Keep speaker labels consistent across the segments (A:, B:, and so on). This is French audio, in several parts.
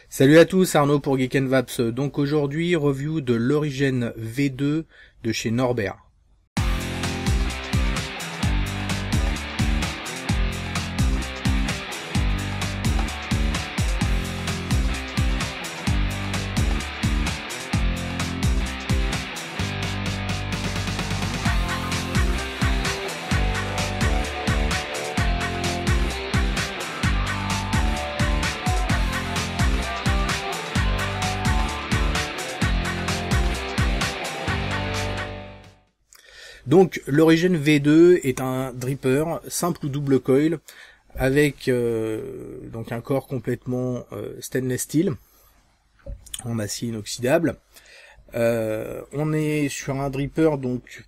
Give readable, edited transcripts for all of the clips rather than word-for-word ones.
A: Salut à tous, Arnaud pour Geek & Vaps. Donc aujourd'hui, review de l'Origin V2 de chez Norbert. Donc l'Origin V2 est un dripper simple ou double coil avec donc un corps complètement stainless steel en acier inoxydable. On est sur un dripper donc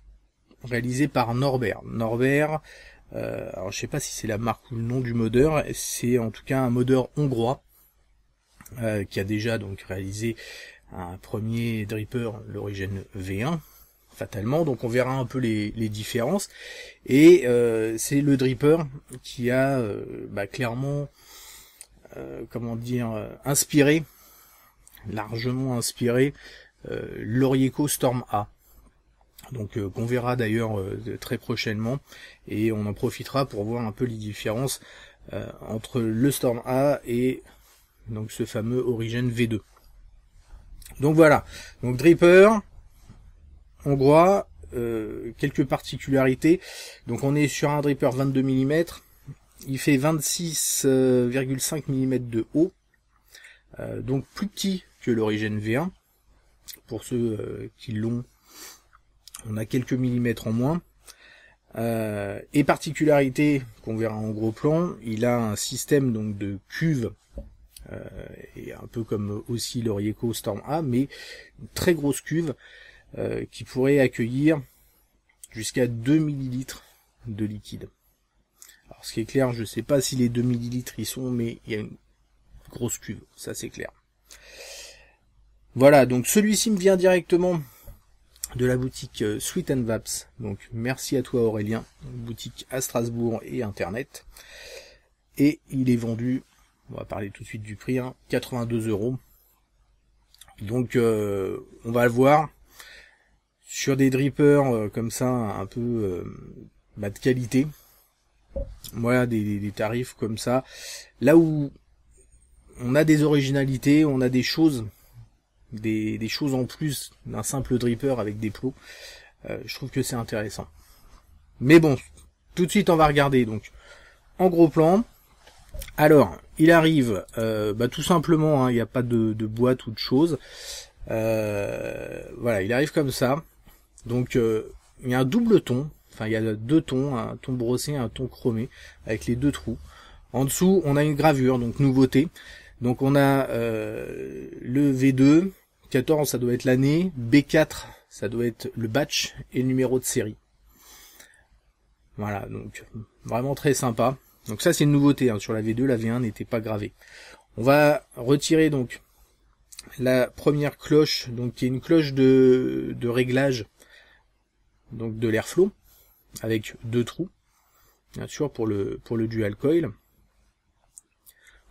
A: réalisé par Norbert. Norbert, alors je sais pas si c'est la marque ou le nom du modeur, c'est en tout cas un modeur hongrois qui a déjà donc réalisé un premier dripper, l'Origin V1. Fatalement, donc on verra un peu les différences, et c'est le dripper qui a clairement largement inspiré l'Orieco Storm A, donc qu'on verra d'ailleurs très prochainement, et on en profitera pour voir un peu les différences entre le Storm A et donc ce fameux Origin V2. Donc voilà, donc dripper hongrois, quelques particularités. Donc on est sur un dripper 22 mm, il fait 26,5 mm de haut, donc plus petit que l'Origin V1. Pour ceux qui l'ont, on a quelques millimètres en moins. Et particularité qu'on verra en gros plan, il a un système donc de cuve, et un peu comme aussi l'Orieco Storm A, mais une très grosse cuve, qui pourrait accueillir jusqu'à 2 ml de liquide. Alors ce qui est clair, je sais pas si les 2 ml y sont, mais il y a une grosse cuve, ça c'est clair. Voilà, donc celui-ci me vient directement de la boutique Sweet & Vaps, donc merci à toi Aurélien, boutique à Strasbourg et internet, et il est vendu, on va parler tout de suite du prix, 82 €. Donc on va le voir. Sur des drippers comme ça, un peu de qualité, voilà, des tarifs comme ça, là où on a des originalités, on a des choses en plus d'un simple dripper avec des plots, je trouve que c'est intéressant. Mais bon, tout de suite on va regarder, donc en gros plan. Alors, il arrive tout simplement, il n'y a pas de boîte ou de choses, voilà, il arrive comme ça. Donc il y a un double ton, enfin il y a deux tons, un ton brossé et un ton chromé, avec les deux trous. En dessous on a une gravure, donc nouveauté. Donc on a le V2, 14 ça doit être l'année, B4 ça doit être le batch et le numéro de série. Voilà, donc vraiment très sympa. Donc ça c'est une nouveauté, sur la V2, la V1 n'était pas gravée. On va retirer donc la première cloche, donc qui est une cloche de réglage, donc de l'airflow, avec deux trous, bien sûr pour le dual coil.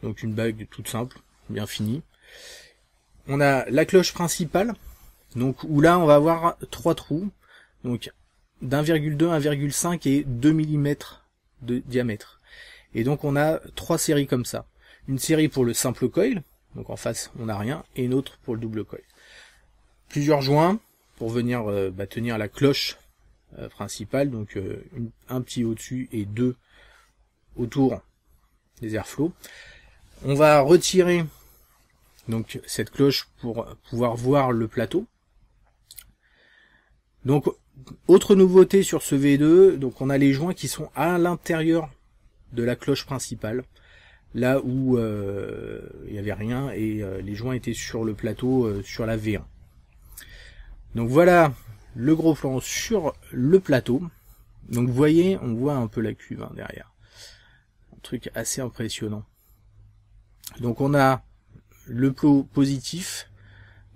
A: Donc une bague toute simple, bien finie. On a la cloche principale, donc où là on va avoir trois trous, donc d'1,2, 1,5 et 2 mm de diamètre. Et donc on a trois séries comme ça. Une série pour le simple coil, donc en face on n'a rien, et une autre pour le double coil. Plusieurs joints pour venir tenir la cloche principale, donc un petit au-dessus et deux autour des airflows. On va retirer donc cette cloche pour pouvoir voir le plateau. Donc autre nouveauté sur ce V2, donc on a les joints qui sont à l'intérieur de la cloche principale, là où il n'y avait rien, et les joints étaient sur le plateau sur la V1. Donc voilà le gros plan sur le plateau. Donc vous voyez, on voit un peu la cuve derrière. Un truc assez impressionnant. Donc on a le plot positif,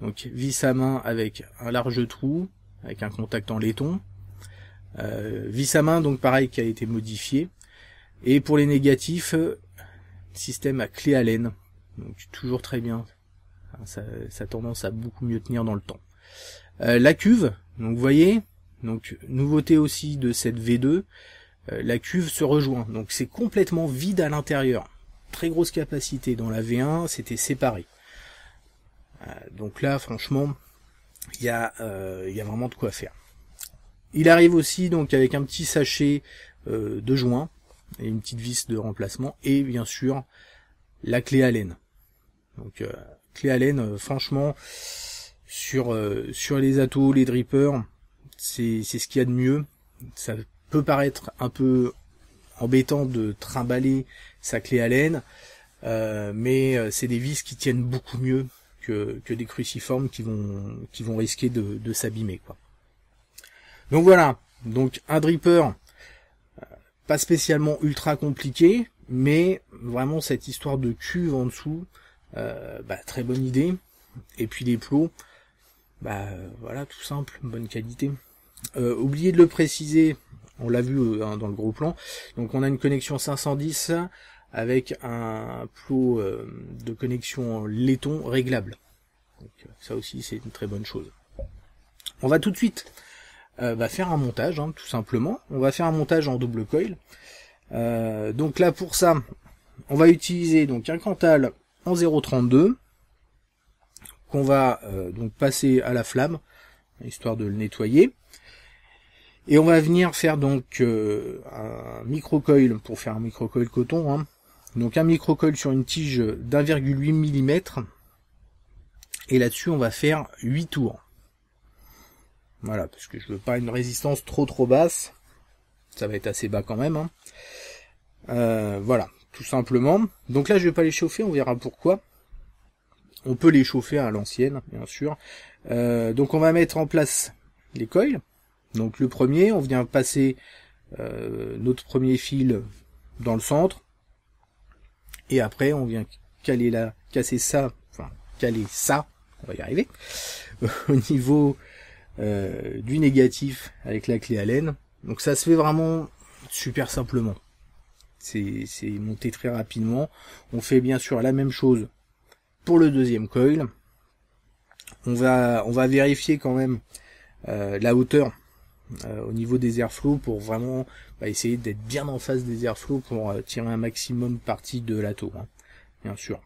A: donc vis à main avec un large trou, avec un contact en laiton. Vis à main, donc pareil, qui a été modifié. Et pour les négatifs, système à clé Allen, donc toujours très bien Ça a tendance à beaucoup mieux tenir dans le temps. La cuve, donc vous voyez, donc nouveauté aussi de cette V2, la cuve se rejoint, donc c'est complètement vide à l'intérieur. Très grosse capacité. Dans la V1, c'était séparé. Donc là, franchement, il y a vraiment de quoi faire. Il arrive aussi donc avec un petit sachet de joint et une petite vis de remplacement et bien sûr la clé Allen. Donc clé Allen, franchement, sur les atos, les drippers, c'est ce qu'il y a de mieux. Ça peut paraître un peu embêtant de trimballer sa clé Allen, mais c'est des vis qui tiennent beaucoup mieux que des cruciformes qui vont risquer de s'abîmer, quoi. Donc voilà, donc un dripper pas spécialement ultra compliqué, mais vraiment cette histoire de cuve en dessous, très bonne idée. Et puis les plots, voilà, tout simple, bonne qualité. Oublié de le préciser, on l'a vu dans le gros plan, donc on a une connexion 510 avec un plot de connexion laiton réglable. Donc ça aussi c'est une très bonne chose. On va tout de suite faire un montage, tout simplement. On va faire un montage en double coil. Donc là pour ça, on va utiliser donc un Cantal en 0,32 qu'on va donc passer à la flamme, histoire de le nettoyer. Et on va venir faire donc un micro-coil pour faire un micro-coil coton. Donc un micro-coil sur une tige d'1,8 mm. Et là-dessus on va faire 8 tours. Voilà, parce que je veux pas une résistance trop basse. Ça va être assez bas quand même. Voilà, tout simplement. Donc là je vais pas les chauffer, on verra pourquoi. On peut les chauffer à l'ancienne, bien sûr. Donc on va mettre en place les coils. Donc le premier, on vient passer notre premier fil dans le centre. Et après on vient casser ça, on va y arriver, au niveau du négatif avec la clé Allen. Donc ça se fait vraiment super simplement. C'est monté très rapidement. On fait bien sûr la même chose pour le deuxième coil. On va vérifier quand même la hauteur au niveau des airflows pour vraiment essayer d'être bien en face des airflows pour tirer un maximum parti de l'atto, bien sûr.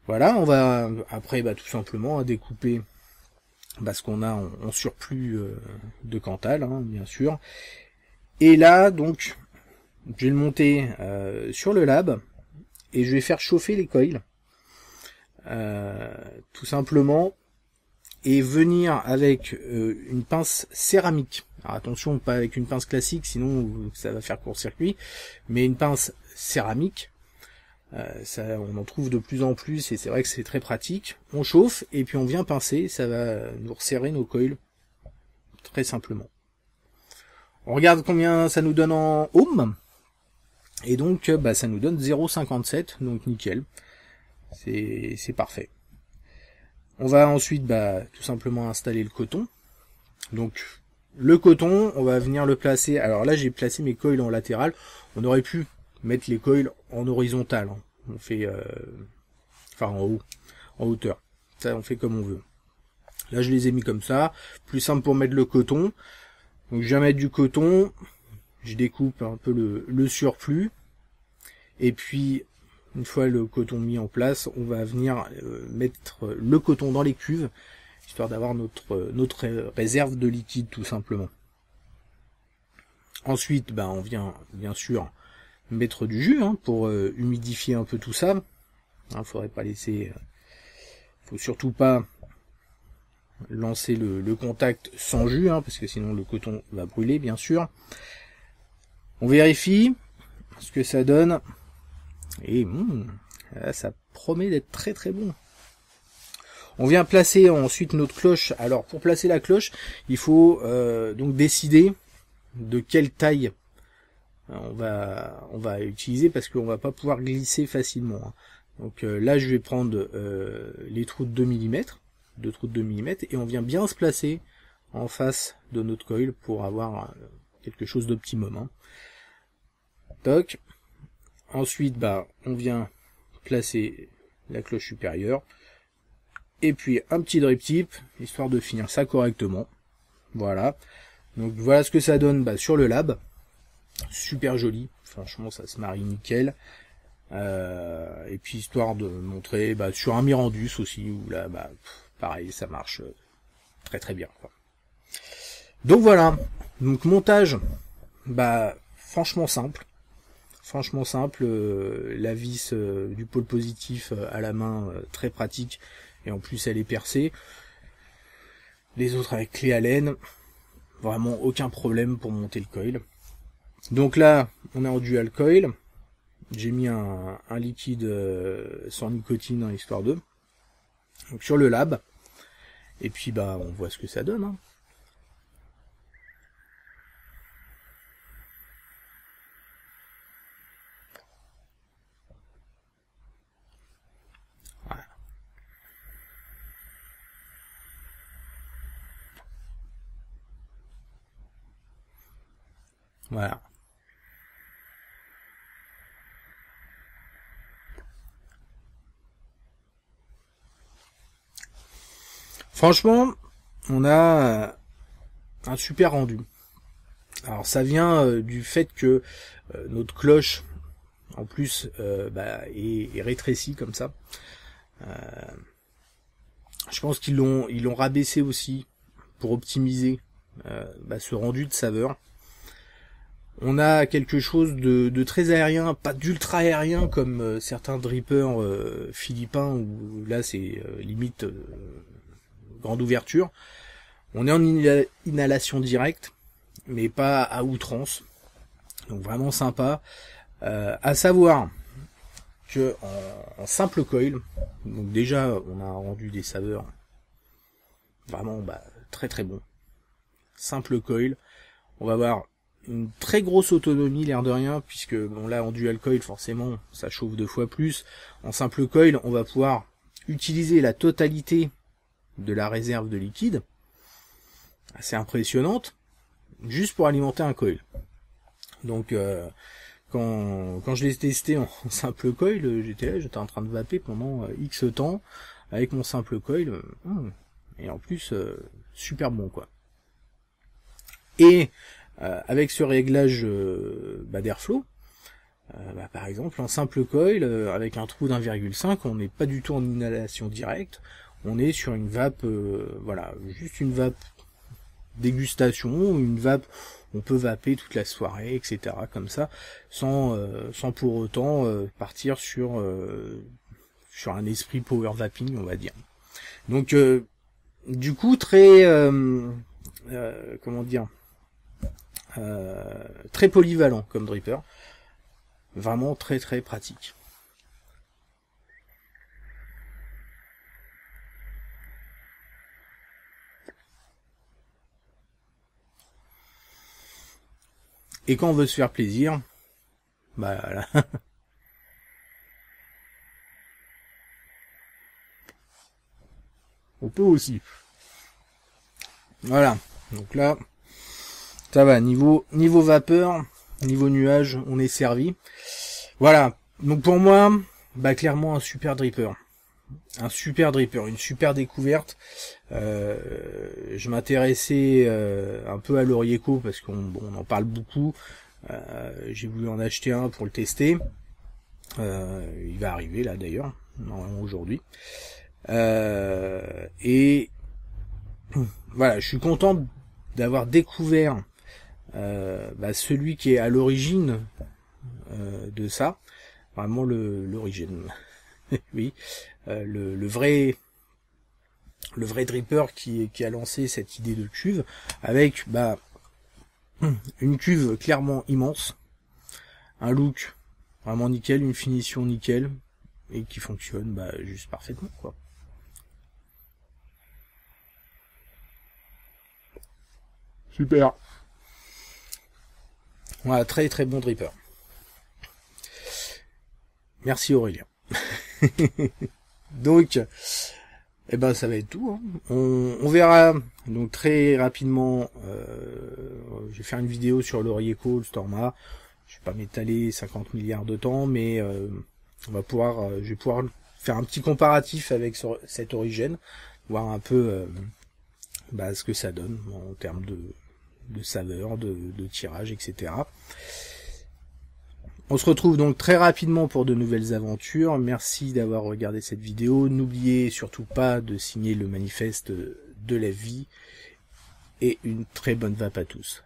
A: Voilà, on va après tout simplement découper ce qu'on a en surplus de Cantal, bien sûr. Et là donc je vais le monter sur le lab et je vais faire chauffer les coils tout simplement, et venir avec une pince céramique. Alors attention, pas avec une pince classique, sinon ça va faire court-circuit, mais une pince céramique. Ça, on en trouve de plus en plus et c'est vrai que c'est très pratique. On chauffe et puis on vient pincer, ça va nous resserrer nos coils très simplement. On regarde combien ça nous donne en ohm, et donc ça nous donne 0,57, donc nickel, c'est parfait. On va ensuite tout simplement installer le coton. Donc le coton, on va venir le placer. Alors là j'ai placé mes coils en latéral. On aurait pu mettre les coils en horizontal. On fait en haut, en hauteur. Ça on fait comme on veut. Là je les ai mis comme ça. Plus simple pour mettre le coton. Donc je viens mettre du coton. Je découpe un peu le surplus. Et puis une fois le coton mis en place, on va venir mettre le coton dans les cuves, histoire d'avoir notre réserve de liquide tout simplement. Ensuite, on vient bien sûr mettre du jus pour humidifier un peu tout ça. Faudrait pas laisser, faut surtout pas lancer le contact sans jus, parce que sinon le coton va brûler bien sûr. On vérifie ce que ça donne. Et là, ça promet d'être très très bon. On vient placer ensuite notre cloche. Alors pour placer la cloche, il faut donc décider de quelle taille on va utiliser, parce qu'on va pas pouvoir glisser facilement. Donc là je vais prendre les trous de 2 mm, deux trous de 2 mm, et on vient bien se placer en face de notre coil pour avoir quelque chose d'optimum. Toc. Ensuite, on vient placer la cloche supérieure. et puis un petit drip tip, histoire de finir ça correctement. Voilà. Donc voilà ce que ça donne sur le lab. Super joli, franchement ça se marie nickel. Et puis histoire de montrer sur un Mirandus aussi, où là pareil ça marche très très bien, quoi. Donc voilà, donc montage franchement simple. Franchement simple, la vis du pôle positif à la main, très pratique, et en plus elle est percée. Les autres avec clé Allen, vraiment aucun problème pour monter le coil. Donc là, on est en dual coil. J'ai mis un liquide sans nicotine, histoire de. Donc sur le lab. Et puis on voit ce que ça donne, hein. Voilà. Franchement, on a un super rendu. Alors ça vient du fait que notre cloche, en plus, est rétrécie comme ça. Je pense qu'ils l'ont rabaissé aussi pour optimiser ce rendu de saveur. On a quelque chose de très aérien, pas d'ultra aérien comme certains drippers philippins où là c'est limite grande ouverture. On est en inhalation directe, mais pas à outrance. Donc vraiment sympa. À savoir que en simple coil, donc déjà on a rendu des saveurs vraiment très très bon. Simple coil, on va avoir une très grosse autonomie, l'air de rien, puisque là en dual coil forcément ça chauffe 2 fois plus. En simple coil, on va pouvoir utiliser la totalité de la réserve de liquide, assez impressionnante, juste pour alimenter un coil. Donc quand je l'ai testé en simple coil, j'étais en train de vaper pendant X temps avec mon simple coil, et en plus super bon, quoi. Et avec ce réglage d'airflow, par exemple en simple coil, avec un trou d'1,5, on n'est pas du tout en inhalation directe, on est sur une vape, juste une vape dégustation, une vape, on peut vaper toute la soirée, etc. comme ça, sans pour autant partir sur un esprit power vaping, on va dire. Donc du coup très très polyvalent comme dripper, vraiment très très pratique. Et quand on veut se faire plaisir, voilà. On peut aussi. Voilà. Donc là, ça va. Niveau vapeur, niveau nuage, on est servi. Voilà. Donc pour moi, clairement un super dripper. Un super dripper, une super découverte. Je m'intéressais un peu à l'Orieco parce qu'on en parle beaucoup. J'ai voulu en acheter un pour le tester. Il va arriver là d'ailleurs, normalement aujourd'hui. Et voilà, je suis content d'avoir découvert celui qui est à l'origine de ça. Vraiment l'origine. Oui, le vrai dripper qui a lancé cette idée de cuve avec une cuve clairement immense, un look vraiment nickel, une finition nickel et qui fonctionne juste parfaitement, quoi. Super. Voilà, très très bon dripper. Merci Aurélien. Donc, ça va être tout, hein. On verra donc très rapidement. Je vais faire une vidéo sur l'Orieco, le Storma. Je vais pas m'étaler 50 milliards de temps, mais je vais pouvoir faire un petit comparatif avec cet Origène, voir un peu ce que ça donne en termes de saveur, de tirage, etc. On se retrouve donc très rapidement pour de nouvelles aventures. Merci d'avoir regardé cette vidéo. N'oubliez surtout pas de signer le manifeste de la vie. Et une très bonne vape à tous.